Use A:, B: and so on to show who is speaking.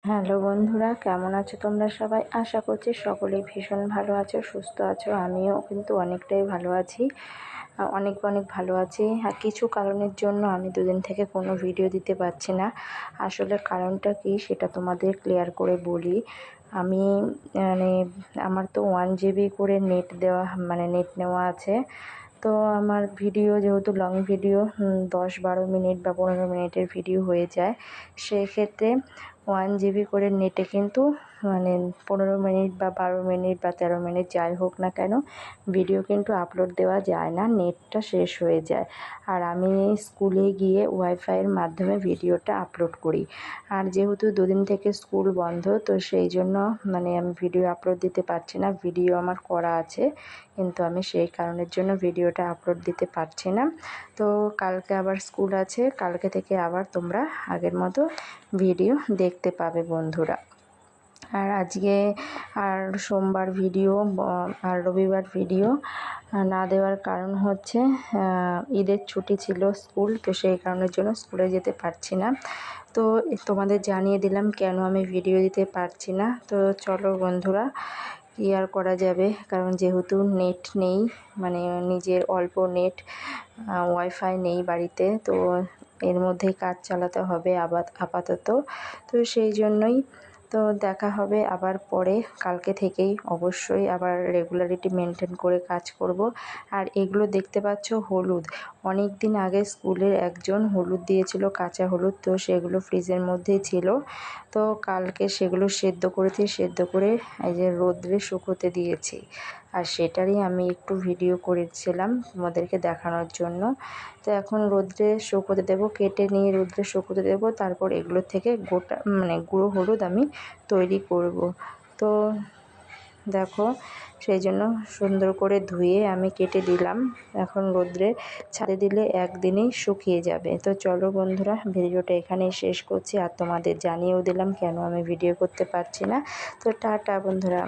A: Hello বন্ধুরা, কেমন আছো তোমরা সবাই? আশা করছি সকলেই ভীষণ ভালো আছো, সুস্থ আছো। আমিও কিন্তু অনেকটাই ভালো আছি, অনেক অনেক ভালো আছি। আর কিছু কারণের জন্য আমি দুদিন থেকে কোনো ভিডিও দিতে পারছি না। আসলে কারণটা কি সেটা তোমাদের ক্লিয়ার করে বলি। আমি মানে আমার তো 1 GB করে নেট দেওয়া, মানে নেট নেওয়া আছে। তো আমার ভিডিও যেহেতু লং ভিডিও 10-12 মিনিট বা 15 মিনিটের ভিডিও হয়ে যায়, সেক্ষেত্রে 1 GB করে নেটে কিন্তু মানে 15 মিনিট বা 12 মিনিট বা 13 মিনিট যাই হোক না কেন ভিডিও কিন্তু আপলোড দেওয়া যায় না, নেটটা শেষ হয়ে যায়। আর আমি স্কুলে গিয়ে ওয়াইফাইয়ের মাধ্যমে ভিডিওটা আপলোড করি। আর যেহেতু দুদিন থেকে স্কুল বন্ধ, তো সেই জন্য মানে আমি ভিডিও আপলোড দিতে পারছি না। ভিডিও আমার করা আছে, কিন্তু আমি সেই কারণের জন্য ভিডিওটা আপলোড দিতে পারছি না। তো কালকে আবার স্কুল আছে, কালকে থেকে আবার তোমরা আগের মতো ভিডিও দেখতে পাবে বন্ধুরা। আর আজকে আর সোমবার ভিডিও আর রবিবার ভিডিও না দেওয়ার কারণ হচ্ছে ঈদের ছুটি ছিল স্কুল, তো সেই কারণের জন্য স্কুলে যেতে পারছি না। তো তোমাদের জানিয়ে দিলাম কেন আমি ভিডিও দিতে পারছি না। তো চলো বন্ধুরা, কি আর করা যাবে, কারণ যেহেতু নেট নেই, মানে নিজের অল্প নেট, ওয়াইফাই নেই বাড়িতে, তো এর মধ্যেই কাজ চালাতে হবে আপাতত। তো সেই জন্যই তো দেখা হবে আবার পরে, কালকে থেকেই অবশ্যই আবার রেগুলারিটি মেনটেন করে কাজ করব। আর এগুলো দেখতে পাচ্ছ হলুদ, অনেক দিন আগে স্কুলের একজন হলুদ দিয়েছিল, কাঁচা হলুদ, তো সেগুলো ফ্রিজের মধ্যেই ছিল। তো কালকে সেগুলো সেদ্ধ করেছি, সেদ্ধ করে এই যে রোদ্রে শুকোতে দিয়েছি। আর সেটারই আমি একটু ভিডিও করেছিলাম তোমাদেরকে দেখানোর জন্য। তো এখন রোদ্রে শুকোতে দেবো, কেটে নিয়ে রোদ্রে শুকোতে দেবো, তারপর এগুলো থেকে গোটা মানে গুঁড়ো হলুদ আমি তৈরি করব। তো দেখো, সেই জন্য সুন্দর করে ধুয়ে আমি কেটে দিলাম। এখন রোদ্রে ছাদে দিলে একদিনেই শুকিয়ে যাবে। তো চলো বন্ধুরা, ভিডিওটা এখানেই শেষ করছি। আর তোমাদের জানিয়েও দিলাম কেন আমি ভিডিও করতে পারছি না। তো টাটা বন্ধুরা।